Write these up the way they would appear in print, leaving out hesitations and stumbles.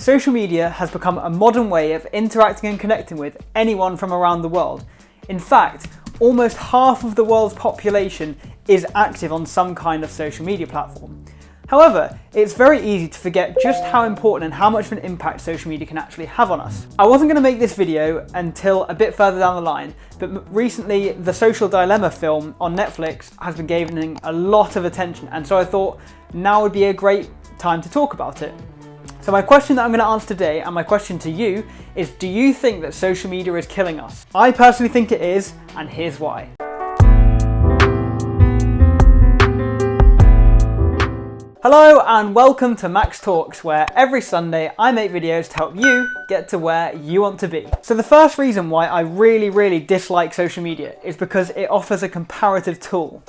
social media has become a modern way of interacting and connecting with anyone from around the world. In fact, almost half of the world's population is active on some kind of social media platform. However, it's very easy to forget just how important and how much of an impact social media can actually have on us. I wasn't going to make this video until a bit further down the line, but recently the Social Dilemma film on Netflix has been gaining a lot of attention, and so I thought now would be a great time to talk about it. So my question that I'm going to answer today, and my question to you, is do you think that social media is killing us? I personally think it is, and here's why. Hello and welcome to Max Talks, where every Sunday I make videos to help you get to where you want to be. So the first reason why I really dislike social media is because it offers a comparative tool.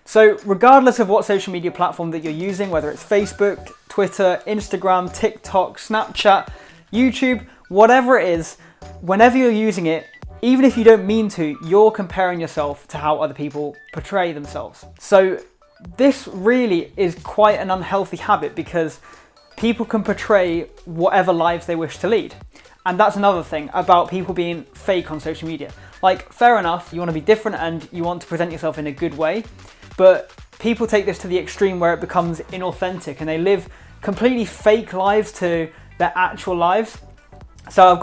So regardless of what social media platform that you're using, whether it's Facebook, Twitter, Instagram, TikTok, Snapchat, YouTube, whatever it is, whenever you're using it, even if you don't mean to, you're comparing yourself to how other people portray themselves. So this really is quite an unhealthy habit because people can portray whatever lives they wish to lead. And that's another thing about people being fake on social media. Like, fair enough, you want to be different and you want to present yourself in a good way, but people take this to the extreme where it becomes inauthentic and they live completely fake lives to their actual lives. So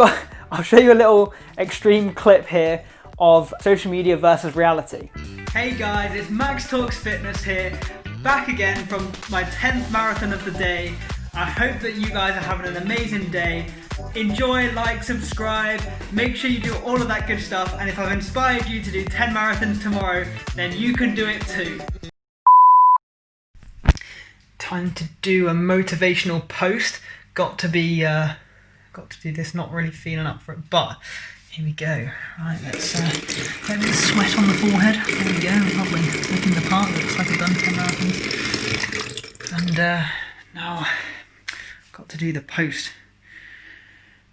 I'll show you a little extreme clip here of social media versus reality. Hey guys, it's Max Talks Fitness here, back again from my 10th marathon of the day. I hope that you guys are having an amazing day. Enjoy, like, subscribe, make sure you do all of that good stuff, and if I've inspired you to do 10 marathons tomorrow, then you can do it too. Time to do a motivational post. Got to do this, not really feeling up for it, but here we go. Right, let's get a bit of sweat on the forehead. There we go, lovely. Looking the part, looks like I've done 10 marathons. And now, got to do the post.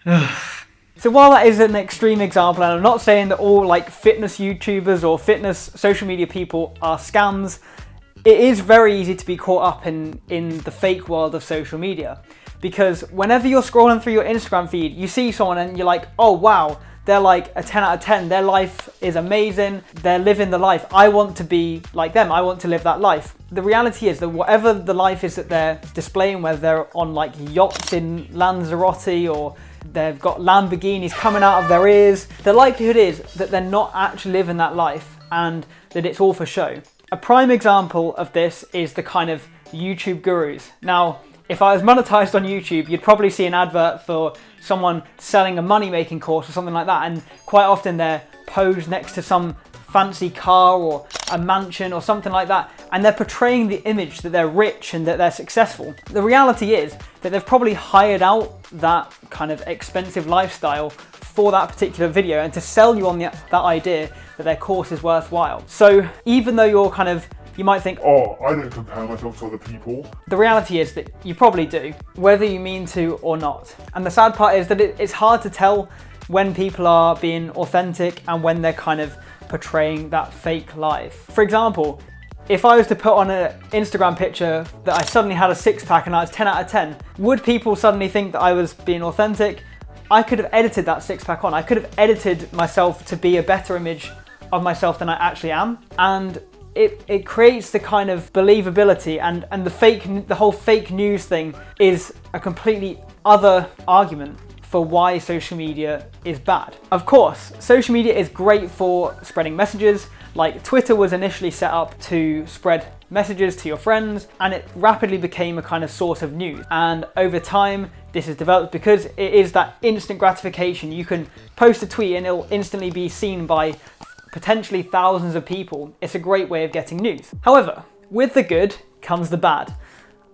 Ugh. So while that is an extreme example, and I'm not saying that all like fitness YouTubers or fitness social media people are scams, it is very easy to be caught up in the fake world of social media. Because whenever you're scrolling through your Instagram feed, you see someone and you're like, oh wow, they're like a 10 out of 10, their life is amazing, they're living the life, I want to be like them, I want to live that life. The reality is that whatever the life is that they're displaying, whether they're on like yachts in Lanzarote or they've got Lamborghinis coming out of their ears, the likelihood is that they're not actually living that life and that it's all for show. A prime example of this is the kind of YouTube gurus. Now, if I was monetized on YouTube, you'd probably see an advert for someone selling a money-making course or something like that, and quite often they're posed next to some fancy car or a mansion or something like that, and they're portraying the image that they're rich and that they're successful. The reality is that they've probably hired out that kind of expensive lifestyle for that particular video and to sell you on that idea that their course is worthwhile. So even though you might think, oh, I don't compare myself to other people. The reality is that you probably do, whether you mean to or not. And the sad part is that it's hard to tell when people are being authentic and when they're kind of portraying that fake life. For example, if I was to put on an Instagram picture that I suddenly had a six-pack and I was 10 out of 10, would people suddenly think that I was being authentic? I could have edited that six-pack on. I could have edited myself to be a better image of myself than I actually am. And it creates the kind of believability, and the whole fake news thing is a completely other argument for why social media is bad. Of course, social media is great for spreading messages. Like Twitter was initially set up to spread messages to your friends, and it rapidly became a kind of source of news. And over time, this has developed because it is that instant gratification. You can post a tweet and it'll instantly be seen by potentially thousands of people. It's a great way of getting news. However, with the good comes the bad.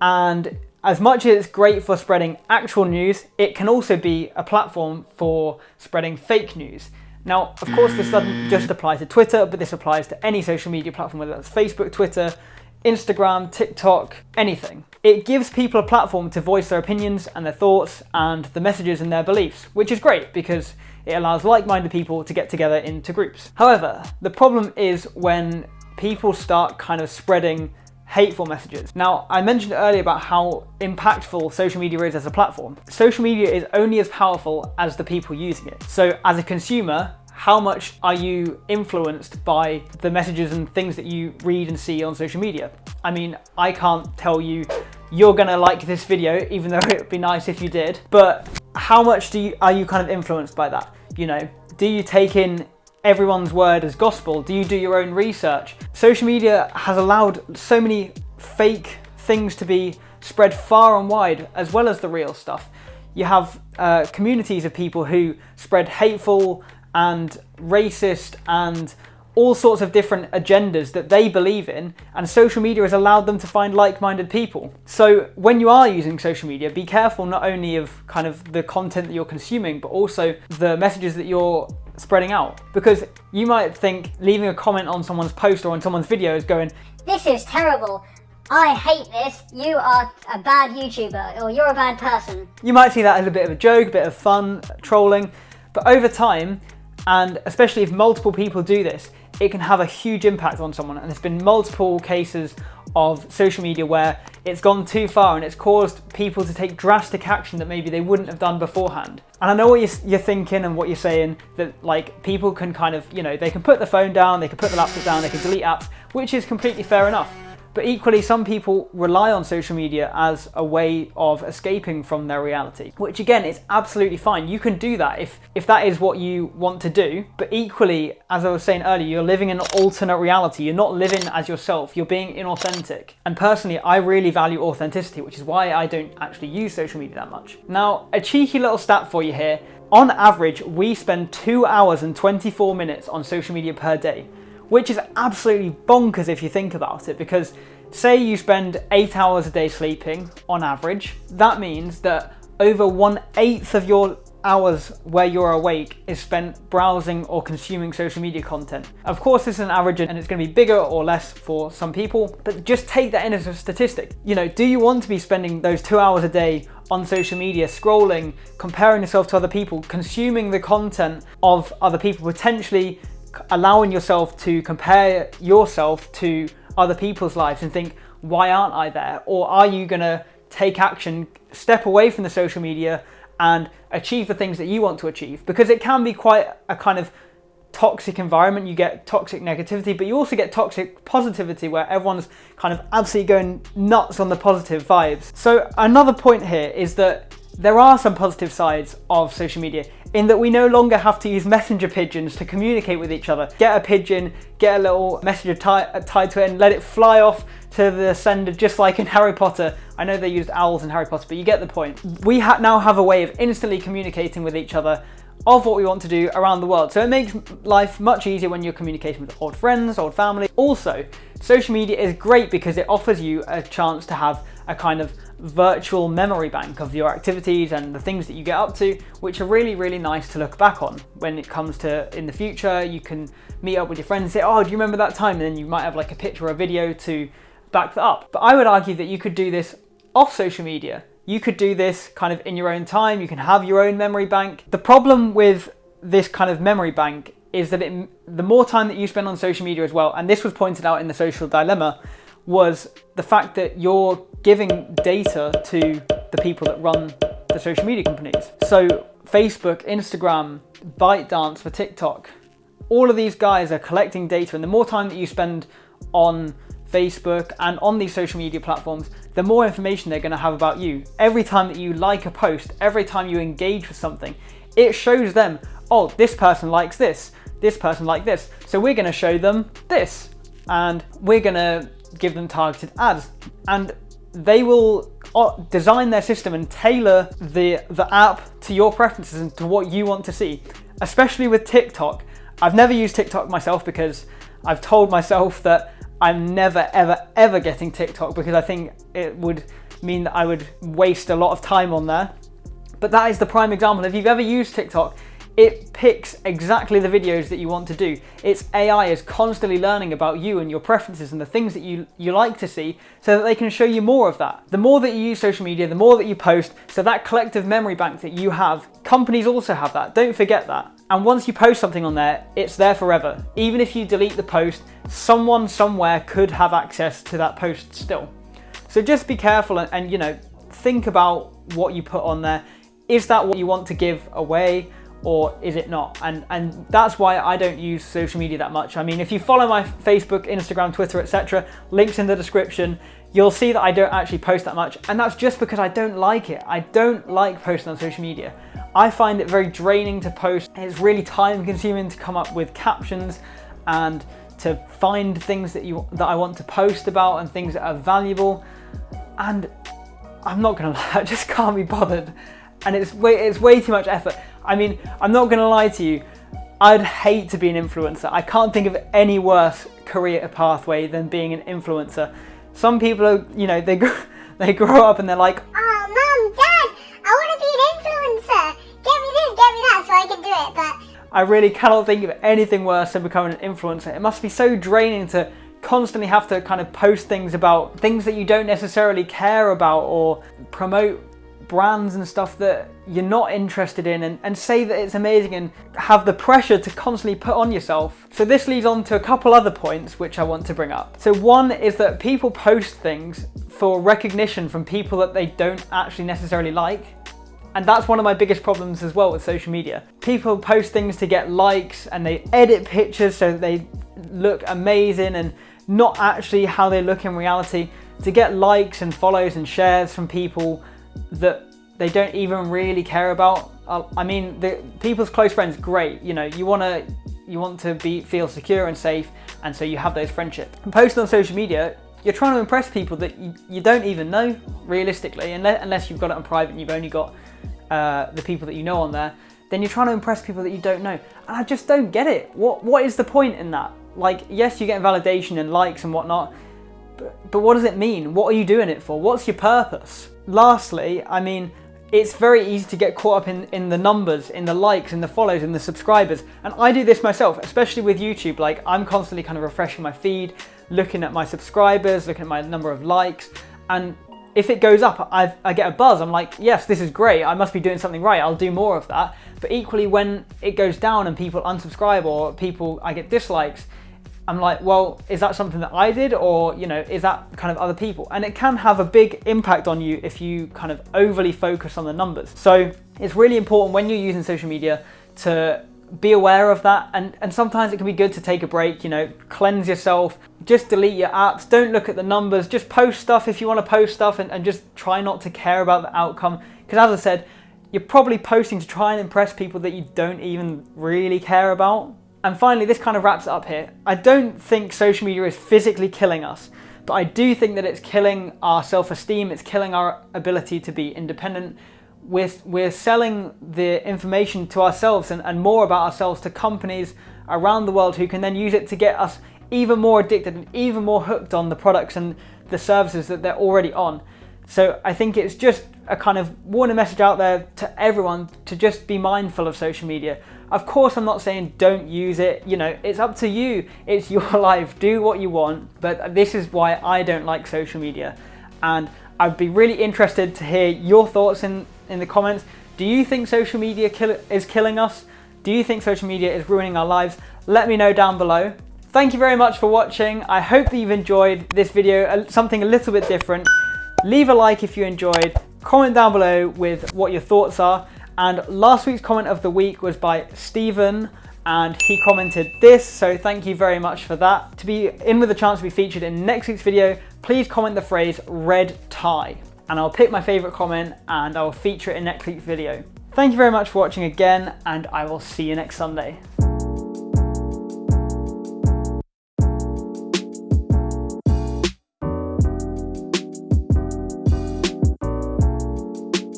And as much as it's great for spreading actual news, it can also be a platform for spreading fake news. Now, of course, this doesn't just apply to Twitter, but this applies to any social media platform, whether that's Facebook, Twitter, Instagram, TikTok, anything. It gives people a platform to voice their opinions and their thoughts and the messages and their beliefs, which is great because it allows like-minded people to get together into groups. However, the problem is when people start kind of spreading hateful messages. Now, I mentioned earlier about how impactful social media is as a platform. Social media is only as powerful as the people using it. So as a consumer, how much are you influenced by the messages and things that you read and see on social media? I mean, I can't tell you you're gonna like this video, even though it would be nice if you did, but how much are you kind of influenced by that? You know, do you take in everyone's word as gospel? Do you do your own research? Social media has allowed so many fake things to be spread far and wide, as well as the real stuff. You have communities of people who spread hateful and racist and all sorts of different agendas that they believe in, and social media has allowed them to find like-minded people. So when you are using social media, be careful not only of kind of the content that you're consuming, but also the messages that you're spreading out. Because you might think leaving a comment on someone's post or on someone's video is going, "This is terrible. I hate this. You are a bad YouTuber," or "You're a bad person." You might see that as a bit of a joke, a bit of fun, trolling, but over time, and especially if multiple people do this, it can have a huge impact on someone. And there's been multiple cases of social media where it's gone too far and it's caused people to take drastic action that maybe they wouldn't have done beforehand. And I know what you're thinking and what you're saying, that like people can kind of, you know, they can put the phone down, they can put the laptop down, they can delete apps, which is completely fair enough. But equally, some people rely on social media as a way of escaping from their reality, which again is absolutely fine. You can do that if that is what you want to do. But equally, as I was saying earlier, you're living in an alternate reality. You're not living as yourself. You're being inauthentic. And personally, I really value authenticity, which is why I don't actually use social media that much. Now, a cheeky little stat for you here. On average, we spend 2 hours and 24 minutes on social media per day, which is absolutely bonkers if you think about it, because say you spend 8 hours a day sleeping on average, that means that over 1/8 of your hours where you're awake is spent browsing or consuming social media content. Of course, this is an average and it's going to be bigger or less for some people, but just take that in as a statistic. You know, do you want to be spending those 2 hours a day on social media, scrolling, comparing yourself to other people, consuming the content of other people, potentially allowing yourself to compare yourself to other people's lives and think, why aren't I there? Or are you gonna take action, step away from the social media and achieve the things that you want to achieve? Because it can be quite a kind of toxic environment. You get toxic negativity, but you also get toxic positivity where everyone's kind of absolutely going nuts on the positive vibes. So another point here is that there are some positive sides of social media in that we no longer have to use messenger pigeons to communicate with each other. Get a pigeon, get a little messenger tied to it and let it fly off to the sender, just like in Harry Potter. I know they used owls in Harry Potter, but you get the point. We now have a way of instantly communicating with each other of what we want to do around the world. So it makes life much easier when you're communicating with old friends, old family. Also, social media is great because it offers you a chance to have a kind of virtual memory bank of your activities and the things that you get up to, which are really, really nice to look back on when it comes to in the future. You can meet up with your friends and say, oh, do you remember that time? And then you might have like a picture or a video to back that up. But I would argue that you could do this off social media. You could do this kind of in your own time. You can have your own memory bank. The problem with this kind of memory bank is that the more time that you spend on social media as well, and this was pointed out in the Social Dilemma, was the fact that you're giving data to the people that run the social media companies. So Facebook, Instagram, ByteDance for TikTok, all of these guys are collecting data, and the more time that you spend on Facebook and on these social media platforms, the more information they're going to have about you. Every time that you like a post, every time you engage with something, it shows them, oh, this person likes this person likes this, so we're going to show them this, and we're going to give them targeted ads, and they will design their system and tailor the app to your preferences and to what you want to see. Especially with TikTok. I've never used TikTok myself because I've told myself that I'm never ever getting TikTok, because I think it would mean that I would waste a lot of time on there. But that is the prime example. If you've ever used TikTok, it picks exactly the videos that you want to do. Its AI is constantly learning about you and your preferences and the things that you like to see, so that they can show you more of that. The more that you use social media, the more that you post, so that collective memory bank that you have, companies also have that. Don't forget that. And once you post something on there, it's there forever. Even if you delete the post, someone somewhere could have access to that post still. So just be careful and you know, think about what you put on there. Is that what you want to give away, or is it not? And that's why I don't use social media that much. I mean, if you follow my Facebook, Instagram, Twitter, etc., links in the description, you'll see that I don't actually post that much. And that's just because I don't like it. I don't like posting on social media. I find it very draining to post. It's really time consuming to come up with captions and to find things that I want to post about and things that are valuable. And I'm not gonna lie, I just can't be bothered. And it's way too much effort. I mean, I'm not gonna lie to you, I'd hate to be an influencer. I can't think of any worse career pathway than being an influencer. Some people are, you know, they grow up and they're like, oh, Mum, Dad, I want to be an influencer. Get me this, get me that, so I can do it. But I really cannot think of anything worse than becoming an influencer. It must be so draining to constantly have to kind of post things about things that you don't necessarily care about, or promote brands and stuff that you're not interested in, and say that it's amazing and have the pressure to constantly put on yourself. So this leads on to a couple other points which I want to bring up. So one is that people post things for recognition from people that they don't actually necessarily like. And that's one of my biggest problems as well with social media. People post things to get likes, and they edit pictures so they look amazing and not actually how they look in reality, to get likes and follows and shares from people that they don't even really care about. I mean, the people's close friends, great. You know, you want to feel secure and safe, and so you have those friendships. And posting on social media, you're trying to impress people that you don't even know, realistically, unless you've got it on private and you've only got the people that you know on there. Then you're trying to impress people that you don't know, and I just don't get it. What is the point in that? Like, yes, you're getting validation and likes and whatnot, but what does it mean? What are you doing it for? What's your purpose? Lastly, I mean, it's very easy to get caught up in the numbers, in the likes, in the follows, in the subscribers. And I do this myself, especially with YouTube. Like, I'm constantly kind of refreshing my feed, looking at my subscribers, looking at my number of likes. And if it goes up, I get a buzz. I'm like, yes, this is great. I must be doing something right. I'll do more of that. But equally, when it goes down and people unsubscribe, or I get dislikes, I'm like, well, is that something that I did, or, you know, is that kind of other people? And it can have a big impact on you if you kind of overly focus on the numbers. So it's really important when you're using social media to be aware of that. And sometimes it can be good to take a break, you know, cleanse yourself, just delete your apps, don't look at the numbers, just post stuff if you want to post stuff, and just try not to care about the outcome. Because as I said, you're probably posting to try and impress people that you don't even really care about. And finally, this kind of wraps it up here. I don't think social media is physically killing us, but I do think that it's killing our self-esteem, it's killing our ability to be independent. We're selling the information to ourselves and more about ourselves to companies around the world, who can then use it to get us even more addicted and even more hooked on the products and the services that they're already on. So I think it's just a kind of warning message out there to everyone to just be mindful of social media. Of course, I'm not saying don't use it. You know, it's up to you. It's your life. Do what you want. But this is why I don't like social media. And I'd be really interested to hear your thoughts in the comments. Do you think social media is killing us? Do you think social media is ruining our lives? Let me know down below. Thank you very much for watching. I hope that you've enjoyed this video, something a little bit different. Leave a like if you enjoyed. Comment down below with what your thoughts are. And last week's comment of the week was by Stephen, and he commented this, so thank you very much for that. To be in with a chance to be featured in next week's video, please comment the phrase red tie, and I'll pick my favorite comment and I'll feature it in next week's video. Thank you very much for watching again, and I will see you next Sunday.